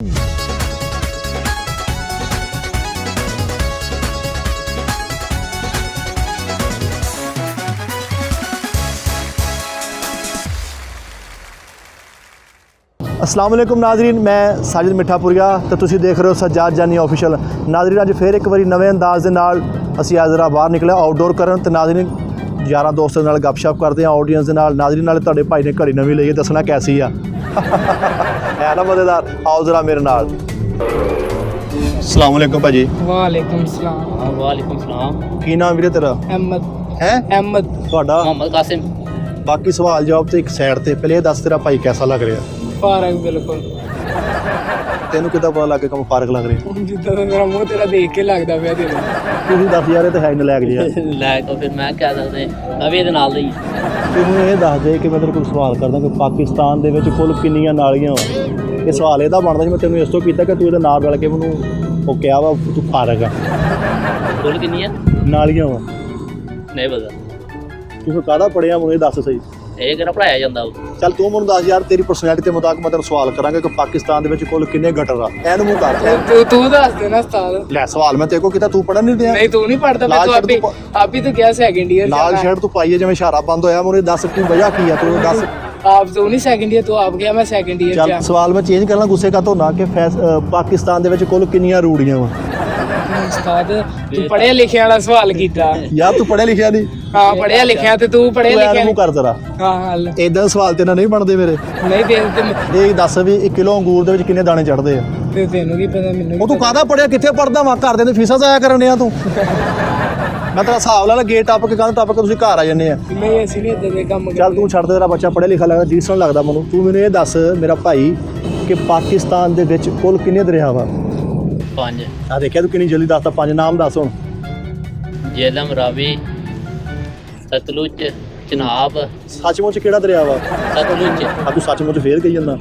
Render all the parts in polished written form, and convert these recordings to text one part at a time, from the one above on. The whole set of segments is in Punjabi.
अस्सलाम वालेकुम नाजरीन, मैं साजिद मिठापुरिया तो तुसीं देख रहे हो सज्जाद जानी ऑफिशियल। नाजरीन अज फिर एक बारी नवे अंदाज दे नाल असीं आज जरा बाहर निकले आउटडोर करन ते नाजरीन यारां दोस्तां नाल गपशप करते हैं ऑडियंस दे नाल। नाजरीन नाले तुहाडे भाई ने घड़ी नवीं लई दसना कैसी आ है ना मज़ेदार। आओ जरा मेरे नाल। अस्सलाम वालेकुम भाजी। वालेकुम सलाम। वालेकुम सलाम। की नाम वीरे तेरा? अहमद। है अहमद। तुहाडा? मोहम्मद कासिम। बाकी सवाल जवाब तो एक साइड ते, पहले दस तेरा भाई कैसा लग रहा? फारग बिल्कुल। तेनू किदा पता लग गया फारग लग रहा? जिद्दां दा मेरा मूँह तेरा देख के लगदा पिया तेरे। तुसीं दस यार ते है नलैक जिहा। ਲੈ ਤਾਂ ਫਿਰ ਮੈਂ ਕਹਿ ਸਕਦੇ ਮੈਂ ਵੀ ਇਹਦੇ ਨਾਲ ਦਾ ਹੀ ਤੈਨੂੰ ਇਹ ਦੱਸ ਦੇ ਕਿ ਮੈਂ ਤੇਰੇ ਕੋਲ ਸਵਾਲ ਕਰਦਾ ਕਿ ਪਾਕਿਸਤਾਨ ਦੇ ਵਿੱਚ ਕੁੱਲ ਕਿੰਨੀਆਂ ਨਾਲੀਆਂ ਵਾ? ਇਹ ਸਵਾਲ ਇਹਦਾ ਬਣਦਾ ਸੀ, ਮੈਂ ਤੈਨੂੰ ਇਸ ਤੋਂ ਕੀਤਾ ਕਿ ਤੂੰ ਇਹਦੇ ਨਾਲ ਰਲ ਕੇ ਮੈਨੂੰ ਉਹ ਕਿਹਾ ਵਾ ਤੂੰ ਫਾਰਗ ਆ। ਕੁੱਲ ਕਿੰਨੀ ਆ? ਨਾਲੀਆਂ ਵਾ ਨਹੀਂ ਪਤਾ। ਤੂੰ ਕਾਹਦਾ ਪੜਿਆ ਮੈਨੂੰ ਇਹ ਦੱਸ ਸਹੀ। ਇਹ ਕਿਹੜਾ ਪੜਾਇਆ ਜਾਂਦਾ ਉਹ? ਚੱਲ ਤੂੰ ਮੈਨੂੰ ਦੱਸ ਯਾਰ, ਤੇਰੀ ਪਰਸਨੈਲਿਟੀ ਦੇ ਮੁਤਾਬਕ ਮੈਂ ਤੈਨੂੰ ਸਵਾਲ ਕਰਾਂਗਾ ਕਿ ਪਾਕਿਸਤਾਨ ਦੇ ਵਿੱਚ ਕੁੱਲ ਕਿੰਨੇ ਗਟਰ ਆ? ਐਨ ਮੂੰਹ ਕਰ। ਤੂੰ ਦੱਸ ਦੇ ਨਾ ਉਸਤਾਦ। ਲੈ ਸਵਾਲ ਮੈਂ ਤੇਰੇ ਕੋਲ ਕੀਤਾ, ਤੂੰ ਪੜਨ ਨਹੀਂ ਦਿਆ। ਨਹੀਂ ਤੂੰ ਨਹੀਂ ਪੜਦਾ, ਮੈਂ ਤੂੰ ਆਪ ਹੀ ਤੂੰ ਕਿਹਾ ਸੈਕੰਡ ਈਅਰ ਲਾਲ ਸ਼ਰਟ ਤੂੰ ਪਾਈ ਹੈ ਜਿਵੇਂ ਇਸ਼ਾਰਾ ਬੰਦ ਹੋਇਆ। ਮੈਨੂੰ ਦੱਸ ਕੀ ਵਜ੍ਹਾ ਕੀ ਆ, ਤੂੰ ਦੱਸ। ਆਪ ਤੂੰ ਨਹੀਂ ਸੈਕੰਡ ਈਅਰ, ਤੂੰ ਆਪ ਗਿਆ ਮੈਂ ਸੈਕੰਡ ਈਅਰ ਚੱਲ ਸਵਾਲ ਮੈਂ ਚੇਂਜ ਕਰਨਾ, ਗੁੱਸੇ ਕਾ ਤੋਂ ਨਾ ਕਿ ਪਾਕਿਸਤਾਨ ਦੇ ਵਿੱਚ ਕੁੱਲ ਕਿੰਨੀਆਂ ਰੂੜੀਆਂ ਵਾ? ਉਸਤਾਦ ਤੂੰ ਪੜਿਆ ਲਿਖਿਆ ਵਾਲਾ ਸਵਾਲ ਕੀਤਾ ਯਾਰ ਤੂੰ ਪੜਿਆ ਲਿਖਿਆ ਨਹੀਂ? ਹਾਂ ਪੜਿਆ ਲਿਖਿਆ ਤੇ ਤੂੰ ਪੜਿਆ ਲਿਖਿਆ ਮੂੰਹ ਕਰ ਜ਼ਰਾ। ਹਾਂ ਹੱਲ ਇਦਾਂ ਸਵਾਲ ਤੇ ਨਹੀਂ ਬਣਦੇ ਮੇਰੇ। ਨਹੀਂ ਦੇ ਇਹ ਦੱਸ ਵੀ 1 ਕਿਲੋ ਅੰਗੂਰ ਦੇ ਵਿੱਚ ਕਿੰਨੇ ਦਾਣੇ ਚੜਦੇ ਆ? ਤੇ ਤੈਨੂੰ ਕੀ ਪਤਾ ਮੈਨੂੰ? ਉਹ ਤੂੰ ਕਾਹਦਾ ਪੜਿਆ, ਕਿੱਥੇ ਪੜਦਾ ਵਾ? ਘਰ ਦੇ ਫੀਸਾਂ ਜ਼ਾਇਆ ਕਰਨ ਡਿਆ ਤੂੰ। ਮੈਂ ਤੇਰਾ ਹਿਸਾਬ ਲਾ ਲਾ, ਗੇਟ ਟੱਪ ਕੇ ਕੰਧ ਟੱਪ ਕੇ ਤੁਸੀਂ ਘਰ ਆ ਜੰਨੇ ਆ। ਨਹੀਂ ਅਸੀਂ ਨਹੀਂ ਇਦਾਂ ਦੇ ਕੰਮ ਚੱਲ ਤੂੰ ਛੱਡ ਦੇ, ਤੇਰਾ ਬੱਚਾ ਪੜ੍ਹਿਆ ਲਿਖਿਆ ਲੱਗਦਾ, ਡੀਸੈਂਟ ਲੱਗਦਾ ਮੈਨੂੰ। ਤੂੰ ਮੈਨੂੰ ਇਹ ਦੱਸ ਮੇਰਾ ਭਾਈ ਕਿ ਪਾਕਿਸਤਾਨ ਦੇ ਵਿੱਚ ਕੁੱਲ ਕਿੰਨੇ ਦਰਿਆ ਵਾ? 5। ਆ ਦੇਖਿਆ ਤੂੰ ਕਿੰਨੀ ਜਲਦੀ ਦੱਸਦਾ। 5 ਨਾਮ ਦੱਸ ਹੁਣ। ਜੇਲਮ, ਰਾਵੀ, ਸਤਲੁਜ, ਚਨਾਬ। ਸੱਚਮੁੱਚ ਕਿਹੜਾ ਦਰਿਆ ਵਾ? ਸਤਲੁਜ। ਆ ਤੂੰ ਸੱਚਮੁੱਚ ਫੇਰ ਕਹੀ ਜਾਂਦਾ।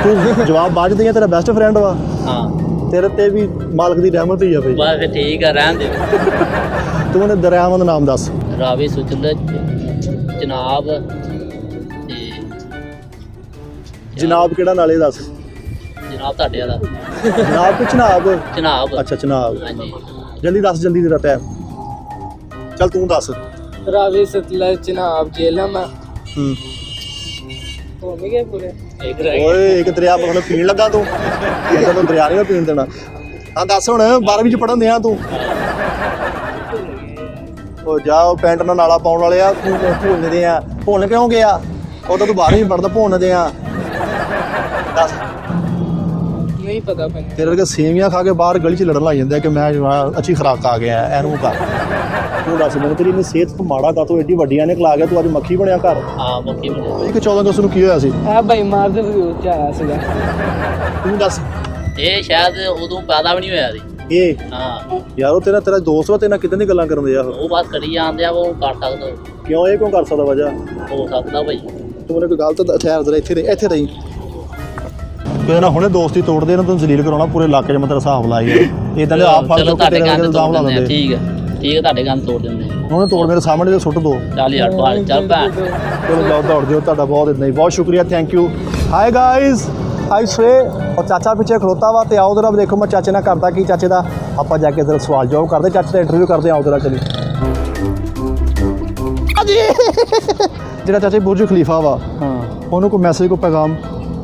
ਤੂੰ ਜਵਾਬ ਬਾਅਦ ਦਈਆਂ, ਤੇਰਾ ਬੈਸਟ ਫਰੈਂਡ ਵਾ। ਹਾਂ ਤੇਰੇ ਤੇ ਵੀ ਮਾਲਕ ਦੀ ਰਹਿਮਤ ਹੀ ਆ ਬਈ। ਬਸ ਫਿਰ ਠੀਕ ਆ, ਰਹਿਣ ਦਿਓ। ਤੂੰ ਮੈਨੂੰ ਦਰਿਆਵਾਂ ਦਾ ਨਾਮ ਦੱਸ। ਰਾਵੀ, ਸਤਲੁਜ, ਚਨਾਬ ਤੇ ਜਨਾਬ ਕਿਹੜਾ ਨਾਲੇ ਦੱਸ। ਜਨਾਬ ਤੁਹਾਡੇ ਵਾਲਾ। ਜਨਾਬ ਕਿ ਚਨਾਬ? ਚਨਾਬ। ਅੱਛਾ ਚਨਾਬ। ਹਾਂਜੀ। ਜਲਦੀ ਦੱਸ, ਜਲਦੀ ਤੇਰਾ ਟਾਈਮ। ਚੱਲ ਤੂੰ ਦੱਸ। ਰਾਵੀ, ਸਤਲੁਜ, ਚਨਾਬ, ਜੇਹਲਮ। ਹੂੰ ਹੋ ਗਏ ਪੂਰੇ। ਇੱਕ ਰਹਿ ਗਿਆ। ਓਏ ਇੱਕ ਦਰਿਆ ਮਤਲਬ ਪੀਣ ਲੱਗਾ ਤੂੰ? ਇਹਦਾ ਤਾਂ ਦਰਿਆ ਨਹੀਂ ਪੀਣ ਦੇਣਾ। ਹਾਂ ਦੱਸ ਹੁਣ, 12ਵੀਂ ਚ ਪੜ੍ਹਨ ਦਿਆਂ ਤੂੰ। ਉਹ ਜਾ, ਉਹ ਪੈਂਟ ਨਾਲ ਨਾਲਾ ਪਾਉਣ ਵਾਲੇ ਆ। ਤੂੰ ਭੁੰਨਦੇ ਆ, ਭੁੰਨ ਕਿਉਂ ਗਿਆ? ਉਹ ਤਾਂ ਤੂੰ 12ਵੀਂ ਪੜ੍ਹਦਾ, ਭੁੰਨਦੇ ਆ। ਦੱਸ। ਨਹੀਂ ਪਤਾ ਮੈਨੂੰ। ਤੇਰੇ ਵਰਗੇ ਸੇਵੀਆਂ ਖਾ ਕੇ ਬਾਹਰ ਗਲੀ 'ਚ ਲੜਨ ਲੱਗ ਜਾਂਦੇ ਆ ਕਿ ਮੈਂ ਅੱਛੀ ਖੁਰਾਕ ਆ ਗਿਆ ਐਨੂੰ ਕਰ। ਤੂੰ ਦੱਸ ਮੈਨੂੰ, ਤੇਰੀ ਇੰਨੀ ਸਿਹਤ ਤੋਂ ਮਾੜਾ ਕਾ ਤੂੰ ਐਡੀ ਵੱਡੀਆਂ ਨੇ ਖਲਾ ਗਿਆ, ਤੂੰ ਅੱਜ ਮੱਖੀ ਬਣਿਆ ਘਰ? ਹਾਂ ਮੱਖੀ ਬਣੇ। ਇਹ ਕਿ 14 ਅਗਸਤ ਨੂੰ ਕੀ ਹੋਇਆ ਸੀ? ਆ ਬਾਈ ਮਾਰ ਦੇ ਵੀਡੀਓ ਚ ਆਇਆ ਸੀਗਾ। ਤੂੰ ਦੱਸ। ਇਹ ਸ਼ਾਇਦ ਉਦੋਂ ਪੈਦਾ ਵੀ ਨਹੀਂ ਹੋਇਆ ਸੀ। ਇਹ ਹਾਂ ਯਾਰ ਉਹ ਤੇਰਾ ਦੋਸਤ ਵਾ, ਤੇਰੇ ਨਾਲ ਕਿੱਦਾਂ ਦੀ ਗੱਲਾਂ ਕਰਨ ਦੇ ਆ? ਉਹ ਬਸ ਕਰੀ ਜਾਂਦੇ ਆ, ਉਹ ਕਰ ਸਕਦਾ। ਕਿਉਂ ਇਹ ਕਿਉਂ ਕਰ ਸਕਦਾ ਵਜ੍ਹਾ? ਹੋ ਸਕਦਾ ਭਾਈ। ਤੂੰ ਮੈਨੂੰ ਕੋਈ ਗਲਤ ਠਹਿਰ ਜ਼ਰਾ, ਇੱਥੇ ਰਹੀ। ਕੋਈ ਨਾ ਹੁਣੇ ਦੋਸਤੀ ਤੋੜਦੇ ਇਹਨਾਂ, ਤੈਨੂੰ ਜ਼ਲੀਲ ਕਰਾਉਣਾ ਪੂਰੇ ਇਲਾਕੇ 'ਚ। ਮੈਂ ਤੇਰਾ ਹਿਸਾਬ ਲਾਈ ਇਦਾਂ ਦੇ ਆਪ ਫੜ ਚਲੋ ਕੇ ਤੁਹਾਡੇ ਤੇਰੇ ਗੰਦ ਇਲਜ਼ਾਮ ਲਾ ਤੋੜ ਦਿੰਦੇ ਆ। ਦਿੰਦੇ। ਠੀਕ ਹੈ ਠੀਕ ਹੈ, ਤੁਹਾਡੇ ਗੰਦ ਤੋੜ ਦਿੰਦੇ ਆ। ਉਹਨੇ ਤੋੜ ਮੇਰੇ ਸਾਹਮਣੇ ਤੇ ਸੁੱਟ ਦੋ। ਚੱਲ ਯਾਰ ਬਾਹਰ ਚੱਲ ਭੈਣ। ਚਲੋ ਜਾਓ, ਦੌੜ ਜਾਓ। ਤੁਹਾਡਾ ਬਹੁਤ ਇतना ही बहुत शुक्रिया, थैंक यू। हाय गाइस, आई श्रे और चाचा पीछे खलोता वा। तो आओ जरा देखो मैं चाचे ना करता कि चाचे का आप जाके जरा सवाल जवाब करते, चाचे का इंटरव्यू करते। आओ जरा चली ਜਿਹੜਾ ਚਾਚੇ ਬੁਰਜ ਖਲੀਫਾ ਵਾ, ਉਹਨੂੰ ਕੋਈ ਮੈਸੇਜ ਕੋਈ ਪੈਗਾਮ?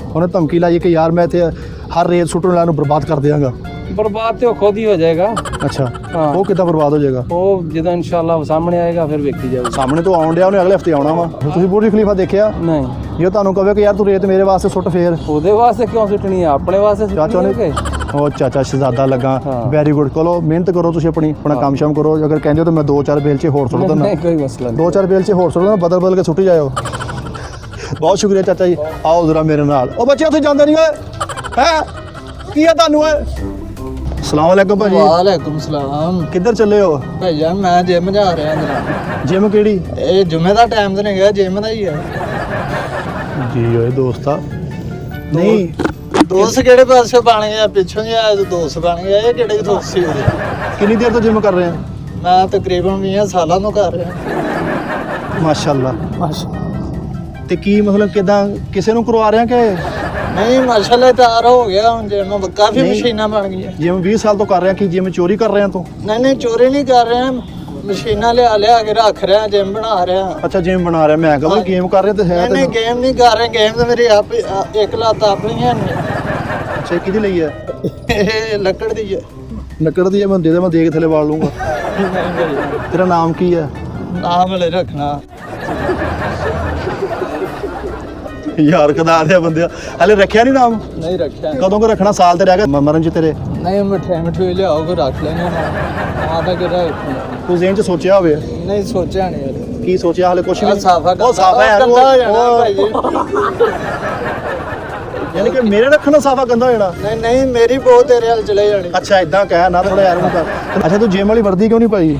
ਉਹਨੇ ਧਮਕੀ ਲਾਈ ਕਿ ਯਾਰ ਮੈਂ ਇੱਥੇ ਹਰ ਰੇਤ ਸੁੱਟਣ ਵਾਲਿਆਂ ਨੂੰ ਬਰਬਾਦ ਕਰ ਦਿਆਂਗਾ। बर्बाद तो खुद ही हो जाएगा। ਅੱਛਾ हाँ। ਉਹ ਕਿੱਦਾਂ ਬਰਬਾਦ ਹੋ ਜਾਏਗਾ? वो जो इंशाल्लाह सामने आएगा फिर वेखी जाएगी। ਸਾਹਮਣੇ ਤੋਂ ਆਉਣ ਡਿਆ, ਉਹਨੇ ਅਗਲੇ ਹਫਤੇ ਆਉਣਾ ਵਾ। ਤੁਸੀਂ ਬੁਰਜ ਖਲੀਫਾ ਦੇਖਿਆ? नहीं ਜੇ ਤੁਹਾਨੂੰ ਕਹੇ ਕਿ ਯਾਰ ਤੂੰ ਰੇਤ ਮੇਰੇ ਵਾਸਤੇ ਸੁੱਟ ਫੇਰ? ਉਹਦੇ ਵਾਸਤੇ ਕਿਉਂ ਸੁੱਟਣੀ ਆ, ਆਪਣੇ ਵਾਸਤੇ ਚਾਚਾ ਨੇ ਸੁੱਟਣੀ ਉਹ ਚਾਚਾ ਸ਼ਹਿਜ਼ਾਦਾ ਲੱਗਾ। ਹਾਂ। Very good. ਚਲੋ ਮਿਹਨਤ ਕਰੋ ਤੁਸੀਂ, ਆਪਣਾ ਕੰਮ ਸ਼ਾਮ ਕਰੋ। ਅਗਰ ਕਹਿੰਦੇ ਹੋ ਤਾਂ ਮੈਂ 2-4 ਬੇਲਚੇ ਹੋਰ ਸੁੱਟ ਦਿੰਦਾ। नहीं कोई मसला नहीं। 2-4 ਬੇਲਚੇ ਹੋਰ ਸੁੱਟ ਦਿੰਦਾ, ਬਦਲ ਕੇ ਸੁੱਟੀ ਜਾਇਓ। ਬਹੁਤ ਸ਼ੁਕਰੀਆ ਚਾਚਾ ਜੀ। ਆਓ ਜ਼ਰਾ ਮੇਰੇ ਨਾਲ। ਉਹ ਬੱਚੇ ਉੱਥੇ ਜਾਂਦੇ ਨਹੀਂ ਓਏ, ਹੈ ਕੀ ਆ ਤੁਹਾਨੂੰ ਓਏ? अस्सलाम वालेकुम भाजी। वालेकुम सलाम। किधर चले हो भाईजान मैं जिम जा रहा जनाब। जिम केड़ी? ये जुमे का टाइम तो नहीं गया, जिम का ही है जी। ओए दोस्ता नहीं दोस्त केड़े पासे बन गया, पिछों ही आया तो दोस्त बन गया। ये केड़े दोस्त सी होते? कितनी देर तो जिम कर रहे हैं? मैं तकरीबन 20 सालों तो कर रहा। माशाल्लाह। ते की मतलब किदां किसे नूं करवा रहे हैं कि ਨਹੀਂ ਮਾਸ਼ਾਅੱਲਾ ਤਿਆਰ ਹੋ ਗਿਆ ਹੁਣ ਜਿਮ ਕਾਫੀ ਨਹੀਂ। ਮਸ਼ੀਨਾਂ ਬਣ ਗਈਆਂ। ਜਿਮ 20 ਸਾਲ ਤੋਂ ਕਰ ਰਿਹਾ, ਕੀ ਜਿਮ ਚੋਰੀ ਕਰ ਰਿਹਾ ਤੂੰ? ਨਹੀਂ ਨਹੀਂ ਚੋਰੀ ਨਹੀਂ ਕਰ ਰਹੇ, ਮਸ਼ੀਨਾਂ ਲਿਆ ਕੇ ਰੱਖ ਰਿਹਾ, ਜਿਮ ਬਣਾ ਰਿਹਾ। ਅੱਛਾ ਜਿਮ ਬਣਾ ਰਿਹਾ, ਮੈਂ ਕਹਿੰਦਾ ਗੇਮ ਕਰ ਰਿਹਾ ਤੇ ਹੈ ਨਹੀਂ ਤੇ ਗੇਮ ਨਹੀਂ ਕਰ ਰਹੇ, ਗੇਮ ਤਾਂ ਮੇਰੀ ਆਪ ਇੱਕ ਲੱਤ ਆਪਣੀਆਂ ਨੇ। ਅੱਛਾ ਕਿਹਦੀ ਲਈ ਹੈ? ਇਹ ਲੱਕੜ ਦੀ ਹੈ। ਲੱਕੜ ਦੀ ਹੈ, ਮੈਂ ਦੇ ਦੇ, ਮੈਂ ਦੇਖ ਥੱਲੇ ਵਾਲ ਲੂੰਗਾ। ਤੇਰਾ ਨਾਮ ਕੀ ਹੈ? ਨਾਮ ਲੈ ਰੱਖਣਾ। ਯਾਰ ਕਦਾਰ ਦੇ ਬੰਦੇ ਹਲੇ ਰੱਖਿਆ ਨਹੀਂ ਨਾਮ? ਨਹੀਂ ਰੱਖਿਆ। ਕਦੋਂ ਕੁ ਰੱਖਣਾ? ਸਾਲ ਤੇ ਰਹਿ ਗਿਆ ਮਰਨ ਚ ਤੇਰੇ। ਨਹੀਂ ਮਿੱਠੇ ਲਿਆਓ ਕੋ ਰੱਖ ਲੈਣੇ ਨਾ ਤਾਂ ਕਿਹੜਾ ਤੂੰ ਜ਼ੇਨ ਚ ਸੋਚਿਆ ਹੋਵੇ? ਨਹੀਂ ਸੋਚਿਆ ਨਹੀਂ ਯਾਰ। ਕੀ ਸੋਚਿਆ ਹਲੇ? ਕੁਛ ਨਹੀਂ। ਸਾਫਾ ਉਹ ਸਾਫਾ ਯਾਰ, ਗੰਦਾ ਹੋ ਜਾਣਾ ਉਹ- ਭਾਈ ਜੀ। ਯਾਨੀ ਕਿ ਮੇਰੇ ਰੱਖਣਾ ਸਾਫਾ ਗੰਦਾ ਹੋ ਜਾਣਾ? ਨਹੀਂ ਨਹੀਂ ਮੇਰੀ ਬਹੁਤ ਤੇਰੇ ਹਾਲ ਚਲੇ ਜਾਣੀ। ਅੱਛਾ ਇਦਾਂ ਕਹਿ ਨਾ, ਥੋੜਾ ਯਾਰ ਨੂੰ ਕਰ। ਅੱਛਾ ਤੂੰ ਜਿਮ ਵਾਲੀ ਵਰਦੀ ਕਿਉਂ ਨਹੀਂ ਪਾਈ?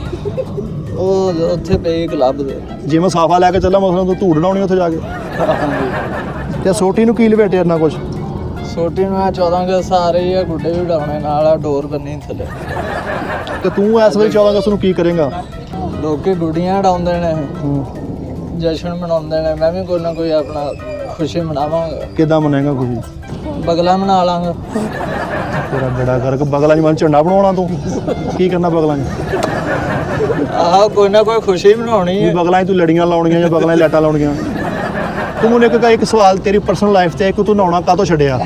ਉਹ ਉੱਥੇ ਪਈ ਕਲੱਬ ਦੇ। ਜਿਮ ਸਾਫਾ ਲੈ ਕੇ ਚੱਲਾਂ ਮਸਲਾਂ ਤੂੰ ਧੂੜ ਲਾਉਣੀ ਉੱਥੇ ਜਾ ਕੇ। ਤੇ ਸੋਟੀ ਨੂੰ ਕੀ ਲਵੇਟਿਆ ਨਾ ਕੁਛ? ਛੋਟੀ ਨੂੰ ਆ 14 ਅਗਸਤ ਸਾਰੇ ਆ ਗੁੱਡੇ ਵੀ ਉਡਾਉਣੇ ਨਾਲ ਆ ਡੋਰ ਬੰਨੀ ਥੱਲੇ। ਤੇ ਤੂੰ ਇਸ ਵੇਲੇ 14 ਅਗਸਤ ਨੂੰ ਕੀ ਕਰੇਗਾ? ਲੋਕੀ ਗੁੱਡੀਆਂ ਉਡਾਉਂਦੇ ਨੇ, ਜਸ਼ਨ ਮਨਾਉਂਦੇ ਨੇ, ਮੈਂ ਵੀ ਕੋਈ ਨਾ ਕੋਈ ਆਪਣਾ ਖੁਸ਼ੀ ਮਨਾਵਾਂਗਾ। ਕਿੱਦਾਂ ਮਨਾਏਗਾ ਖੁਸ਼ੀ? ਬਗਲਾ ਮਨਾ ਲਾਂਗਾ। ਤੇਰਾ ਬੜਾ ਕਰਕੇ ਬਗਲਾਂ 'ਚ ਮਨ ਝੰਡਾ ਬਣਾਉਣਾ ਤੂੰ? ਕੀ ਕਰਨਾ ਬਗਲਾਂ 'ਚ? ਆਹ ਕੋਈ ਨਾ ਕੋਈ ਖੁਸ਼ੀ ਮਨਾਉਣੀ ਵੀ ਹੈ। ਬਗਲਾਂ 'ਚ ਤੂੰ ਲੜੀਆਂ ਲਾਉਣੀਆਂ ਜਾਂ ਬਗਲਾਂ 'ਚ ਲਾਈਟਾਂ ਲਾਉਣੀਆਂ? ਤੂੰ ਮੈਨੂੰ ਇੱਕ ਸਵਾਲ, ਤੇਰੀ ਪਰਸਨਲ ਲਾਈਫ ਤੇ ਕਿ ਤੂੰ ਨਹਾਉਣਾ ਕਾਹਤੋਂ ਛੱਡਿਆ?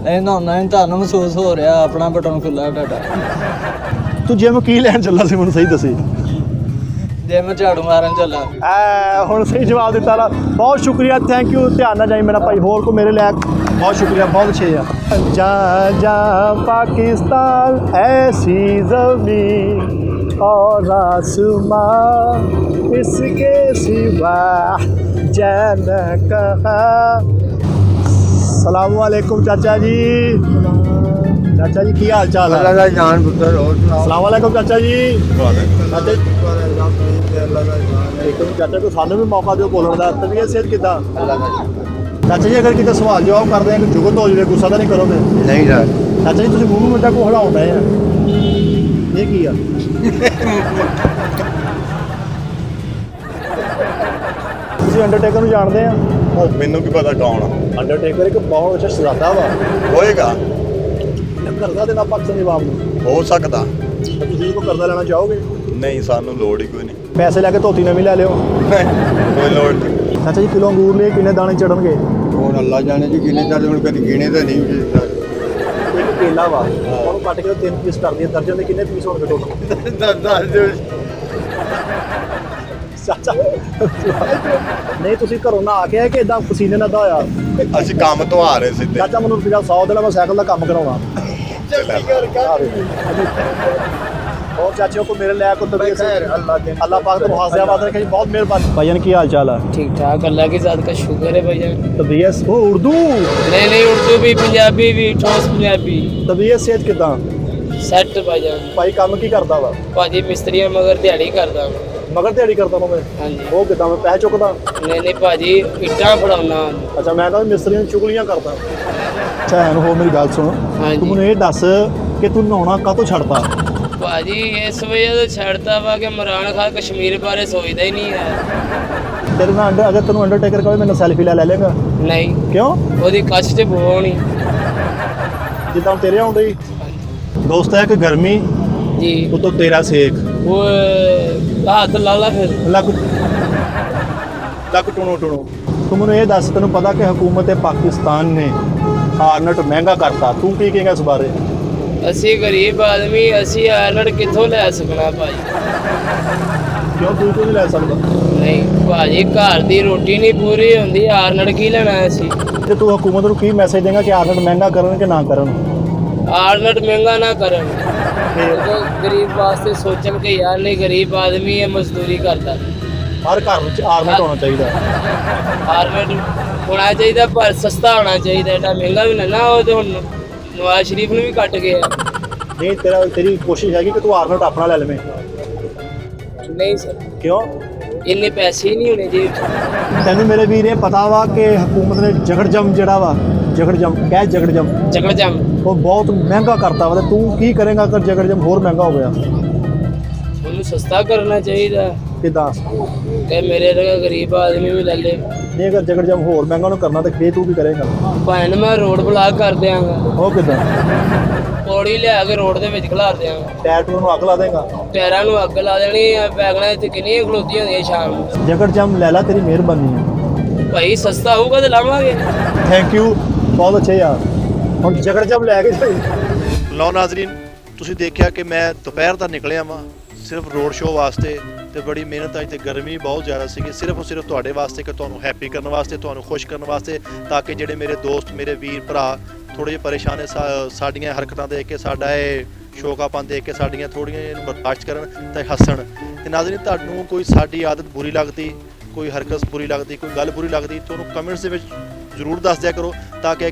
ਨਹੀਂ ਨਹਾਉਣਾ ਨਹੀਂ, ਤੁਹਾਨੂੰ ਮਹਿਸੂਸ ਹੋ ਰਿਹਾ ਆਪਣਾ ਬਟਨ ਖੁੱਲਾ ਤੁਹਾਡਾ। ਤੂੰ ਜਿਮ ਕੀ ਲੈਣ ਚੱਲਾ ਸੀ ਮੈਨੂੰ ਸਹੀ ਦੱਸੀ। ਜੇ ਮੈਂ ਝਾੜੂ ਮਾਰਨ ਚੱਲਾ। ਹੁਣ ਸਹੀ ਜਵਾਬ ਦਿੱਤਾ ਨਾ, ਬਹੁਤ ਸ਼ੁਕਰੀਆ, ਥੈਂਕ ਯੂ। ਧਿਆਨ ਨਾਲ ਜਾਈ ਮੇਰਾ ਭਾਈ, ਹੋਰ ਕੋ ਮੇਰੇ ਲਈ ਬਹੁਤ ਸ਼ੁਕਰੀਆ, ਬਹੁਤ ਅੱਛੇ ਆ। ਜਾ ਜਾ ਪਾਕਿस्तान ऐसी ज़मीं और आसमां इसके सिवा जान कहा। सलाम वालेकुम चाचा जी। चाचा जी की हाल चाल है? ਜਾਨ ਪੁੱਤਰ ਹੋਰ सलाम वालेकुम चाचा जी। ਚਾਚਾ ਕੋ ਸਾਨੂੰ ਵੀ ਮੌਕਾ ਦਿਓ ਬੋਲਣ ਦਾ। ਤਬੀਅਤ ਸਿਹਤ ਕਿੱਦਾਂ? ਚਾਚਾ ਜੀ ਅਗਰ ਕਿਤੇ ਸਵਾਲ ਜਵਾਬ ਕਰਦੇ ਆ ਕਿ ਜੁਗਤ ਹੋ ਜਾਵੇ, ਗੁੱਸਾ ਤਾਂ ਨਹੀਂ ਕਰੋਗੇ? ਨਹੀਂ ਸਰ। ਚਾਚਾ ਜੀ ਤੁਸੀਂ ਮੂੰਹ ਮਿੰਟਾਂ ਕੋ ਹਲਾਉਣ ਡਏ ਆ, ਇਹ ਕੀ ਆ? ਤੁਸੀਂ ਅੰਡਰਟੇਕਰ ਨੂੰ ਜਾਣਦੇ ਆ? ਮੈਨੂੰ ਕੀ ਪਤਾ ਕੌਣ ਆ? ਅੰਡਰਟੇਕਰ ਇੱਕ ਬਹੁਤ ਅੱਛਾ ਸ਼ਰਾਦਾ ਵਾ, ਹੋਏਗਾ, ਕਰਜ਼ਾ ਦੇਣਾ ਪਾਕਿਸਤਾਨੀ ਆਵਾਮ ਨੂੰ। ਹੋ ਸਕਦਾ। ਤਾਂ ਤੁਸੀਂ ਕੋ ਕਰਜ਼ਾ ਲੈਣਾ ਚਾਹੋਗੇ? ਨਹੀਂ ਸਾਨੂੰ ਲੋੜ ਹੀ ਕੋਈ ਨਹੀਂ। ਪੈਸੇ ਲੈ ਕੇ ਧੋਤੀ ਨਵੀਂ ਲੈ ਲਿਓ। ਕੋਈ ਲੋੜ ਨਹੀਂ। ਚਾਚਾ ਜੀ ਕਿਲੋ ਅੰਗੂਰ ਲਈ ਕਿੰਨੇ ਦਾਣੇ ਚੜਨਗੇ? ਹੁਣ ਅੱਲਾ ਜਾਣੇ ਜੀ ਕਿੰਨੇ ਚੱਲ ਹੁਣ ਕਦੀ ਗਿਣੇ ਤਾਂ ਨਹੀਂ ਜੀ। ਇੱਕ ਕੇਲਾ ਵਾ, ਉਹਨੂੰ ਕੱਟ ਕੇ 3 ਪੀਸ ਕਰ ਦਈਏ, ਦਰਜਨ ਦੇ ਕਿੰਨੇ ਪੀਸ ਹੋਣਗੇ ਟੋਟਲ? ਦੱਸ ਦਿਓ। ਚਾਚਾ ਨਹੀਂ ਤੁਸੀਂ ਘਰੋਂ ਨਾ ਆ ਕੇ ਆਏ ਕਿ ਇਦਾਂ ਪਸੀਨੇ ਨਾਲ ਦਾ ਹੋਇਆ? ਅਸੀਂ ਕੰਮ ਤੋਂ ਆ ਰਹੇ ਸਿੱਧੇ। ਚਾਚਾ ਮੈਨੂੰ ਰੁਪਿਆ 100 ਦੇਣਾ, ਮੈਂ ਸਾਈਕਲ ਦਾ ਕੰਮ ਕਰਾਉਣਾ। और चाचियों को मेरे लिए को तबीयत से अल्लाह पाक तो हासिया बात रखे, बहुत मेहरबानी। भाईजान की हाल चाल है? ठीक ठाक, अल्लाह की ज़ात का शुक्र है भाईजान। तबीयत वो उर्दू? नहीं उर्दू भी, पंजाबी भी, ठोस पंजाबी। तबीयत सेहत किदा? सैट भाईजान। भाई काम की करता वा? भाजी मिस्त्री है मगर दिहाड़ी करदा। मगर दिहाड़ी करता मैं? हाँ जी। वो किदा मैं पैसे चुकदा? नहीं भाजी इट्टां फड़ाउना। अच्छा मैं कहा मिस्त्रियों चुगलियां करता। अच्छा है हो मेरी गल सुन, हाँ तू जी। मैनूं ये दस कि तू नहाउणा काहतों छड्डता? भाजी इस वजह तो छड़ता वा कि इमरान खान कश्मीर बारे सोचता ही नहीं है। तेरे नाल अगर तेनों अंडरटेकर कहे मैंने सेल्फी ले लेगा? नहीं क्यों? ਉਹਦੀ ਕੱਚ ਤੇ ਬੋ ਨਹੀਂ। जिदा तेरे आउंदी दोस्त है कि गर्मी जी तो तेरा सेक वो हाथ ला ला फिर। ਲੱਕ ਟੁਣੋ ਤੂੰ ਮੈਨੂੰ ਇਹ ਦੱਸ, ਤੈਨੂੰ ਪਤਾ ਕਿ ਹਕੂਮਤ ਪਾਕਿस्तान ਨੇ ਆਰਨਟ ਮਹਿੰਗਾ ਕਰਤਾ, ਤੂੰ ਕੀ ਕਹੇਂਗਾ ਇਸ ਬਾਰੇ? ਅਸੀਂ ਗਰੀਬ ਆਦਮੀ, ਅਸੀਂ ਆਰਨਟ ਕਿੱਥੋਂ ਲੈ ਸਕਣਾ ਭਾਜੀ? ਕਿਉਂ ਤੂੰ ਕਿਉਂ ਨਹੀਂ ਲੈ ਸਕਦਾ? ਨਹੀਂ ਭਾਜੀ ਘਰ ਦੀ ਰੋਟੀ ਨਹੀਂ ਪੂਰੀ ਹੁੰਦੀ, ਆਰਨਟ ਕੀ ਲੈਣਾ ਅਸੀਂ? ਤੇ ਤੂੰ ਹਕੂਮਤ ਨੂੰ ਕੀ ਮੈਸੇਜ ਦੇਂਗਾ ਕਿ ਆਰਨਟ ਮਹਿੰਗਾ ਕਰਨ ਕਿ ਨਾ ਕਰਨ? ਆਰਨਟ ਮਹਿੰਗਾ ਨਾ ਕਰਨ। ਫਿਰ तो गरीब वास्ते सोचन के यार नहीं, गरीब आदमी है मजदूरी करता। ਹਰ ਘਰ ਵਿੱਚ ਆਰਨਟ ਹੋਣਾ ਚਾਹੀਦਾ। आर्नट होना चाहिए पर सस्ता होना चाहिए, एडा महंगा भी ना हो। तो हुण नवाज शरीफ ने भी कट गया। ਨਹੀਂ ਤੇਰੀ ਕੋਸ਼ਿਸ਼ ਹੈਗੀ ਕਿ ਤੂੰ ਆਰਨਟ ਆਪਣਾ ਲੈ ਲਵੇਂ? नहीं सर ਕਿਉਂ? इन्ने पैसे ही नहीं होने जेब च। ਤੈਨੂੰ ਮੇਰੇ ਵੀਰ ਇਹ ਪਤਾ ਵਾ ਕਿ ਹਕੂਮਤ ਨੇ ਜਗੜਜਮ ਜਿਹੜਾ ਵਾ, ਜਗੜਜਮ जगड़जम ਉਹ ਬਹੁਤ ਮਹਿੰਗਾ ਕਰਤਾ ਵਾ, ਤੇ ਤੂੰ ਕੀ ਕਰੇਂਗਾ ਅਗਰ ਜਗੜਜਮ ਹੋਰ ਮਹਿੰਗਾ ਹੋ ਗਿਆ? ਉਹਨੂੰ ਸਸਤਾ ਕਰਨਾ ਚਾਹੀਦਾ ਕਿਦਾਂ ਕਿ ਮੇਰੇ ਵਰਗਾ ਗਰੀਬ ਆਦਮੀ ਵੀ ਲੈ ਲੇ। ਨਹੀਂ ਅਗਰ ਜਗੜ ਜਮ ਹੋਰ ਮਹਿੰਗਾ ਉਹਨੂੰ ਕਰਨਾ ਤਾਂ ਫੇਰ ਤੂੰ ਕੀ ਕਰੇਗਾ? ਭਾਵੇਂ ਮੈਂ ਰੋਡ ਬਲਾਕ ਕਰ ਦਿਆਂਗਾ, ਉਹ ਕਿਦਾਂ ਪੌੜੀ ਲਿਆ ਕੇ ਰੋਡ ਦੇ ਵਿੱਚ ਖਿਲਾਰ ਦਿਆਂਗਾ, ਟਾਇਰ ਟੂਰ ਨੂੰ ਅੱਗ ਲਾ ਦੇਗਾ? ਟਾਇਰਾਂ ਨੂੰ ਅੱਗ ਲਾ ਦੇਣੀ ਆ। ਵੈਗਨਾਂ ਇੱਥੇ ਕਿੰਨੀਆਂ ਖਲੋਤੀਆਂ ਹੁੰਦੀਆਂ ਸ਼ਾਮ ਨੂੰ। ਜਗੜ ਜਮ ਲੈ ਲਾ, ਤੇਰੀ ਮਿਹਰਬਾਨੀ ਹੈ। ਭਾਈ ਸਸਤਾ ਹੋਊਗਾ ਤੇ ਲਾਵਾਂਗੇ। ਥੈਂਕ ਯੂ, ਬਹੁਤ ਅੱਛੇ ਯਾਰ। ਹੁਣ ਜਗੜ ਜਮ ਲੈ ਕੇ ਜਾਈ। ਲਓ ਨਾਜ਼ਰੀਨ, ਤੁਸੀਂ ਦੇਖਿਆ ਕਿ ਮੈਂ ਦੁਪਹਿਰ ਦਾ ਨਿਕਲਿਆ ਵਾਂ ਸਿਰਫ ਰੋਡ ਸ਼ੋਅ ਵਾਸਤੇ, ਤੇ ਬੜੀ ਮਿਹਨਤ ਅੱਜ ਤੇ ਗਰਮੀ ਬਹੁਤ ਜ਼ਿਆਦਾ ਸੀਗੀ, ਸਿਰਫ ਤੁਹਾਡੇ ਵਾਸਤੇ ਕਿ ਤੁਹਾਨੂੰ ਹੈਪੀ ਕਰਨ ਵਾਸਤੇ, ਤੁਹਾਨੂੰ ਖੁਸ਼ ਕਰਨ ਵਾਸਤੇ, ਤਾਂ ਕਿ ਜਿਹੜੇ ਮੇਰੇ ਦੋਸਤ ਮੇਰੇ ਵੀਰ ਭਰਾ ਥੋੜ੍ਹੇ ਜਿਹੇ ਪਰੇਸ਼ਾਨ ਨੇ ਸਾਡੀਆਂ ਹਰਕਤਾਂ ਦੇਖ ਕੇ, ਸਾਡਾ ਇਹ ਸ਼ੌਕਾਪਨ ਦੇਖ ਕੇ ਸਾਡੀਆਂ ਥੋੜ੍ਹੀਆਂ ਇਹਨੂੰ ਬਰਦਾਸ਼ਤ ਕਰਨ ਤੇ ਹੱਸਣ। ਤੇ ਨਾਜ਼ਰੀਨ, ਤੁਹਾਨੂੰ ਕੋਈ ਸਾਡੀ ਆਦਤ ਬੁਰੀ ਲੱਗਦੀ, ਕੋਈ ਹਰਕਤ ਬੁਰੀ ਲੱਗਦੀ, ਕੋਈ ਗੱਲ ਬੁਰੀ ਲੱਗਦੀ, ਤਾਂ ਉਹਨੂੰ ਕਮੈਂਟਸ ਦੇ ਵਿੱਚ ਜ਼ਰੂਰ ਦੱਸ ਦਿਆ ਕਰੋ, ਤਾਂ ਕਿ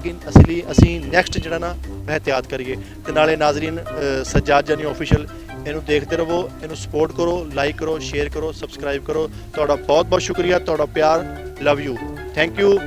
ਅਸੀਂ ਨੈਕਸਟ ਜਿਹੜਾ ਨਾ ਇਹਤਿਆਤ ਕਰੀਏ। ਤੇ ਨਾਲੇ ਨਾਜ਼ਰੀਨ, ਸੱਜਾਦ ਜਾਨੀ ਆਫੀਸ਼ੀਅਲ ਇਹਨੂੰ ਦੇਖਦੇ ਰਹੋ, ਇਹਨੂੰ ਸਪੋਰਟ ਕਰੋ, ਲਾਈਕ ਕਰੋ, ਸ਼ੇਅਰ ਕਰੋ, ਸਬਸਕ੍ਰਾਈਬ ਕਰੋ। ਤੁਹਾਡਾ ਬਹੁਤ ਬਹੁਤ ਸ਼ੁਕਰੀਆ, ਤੁਹਾਡਾ ਪਿਆਰ। Love you, thank you.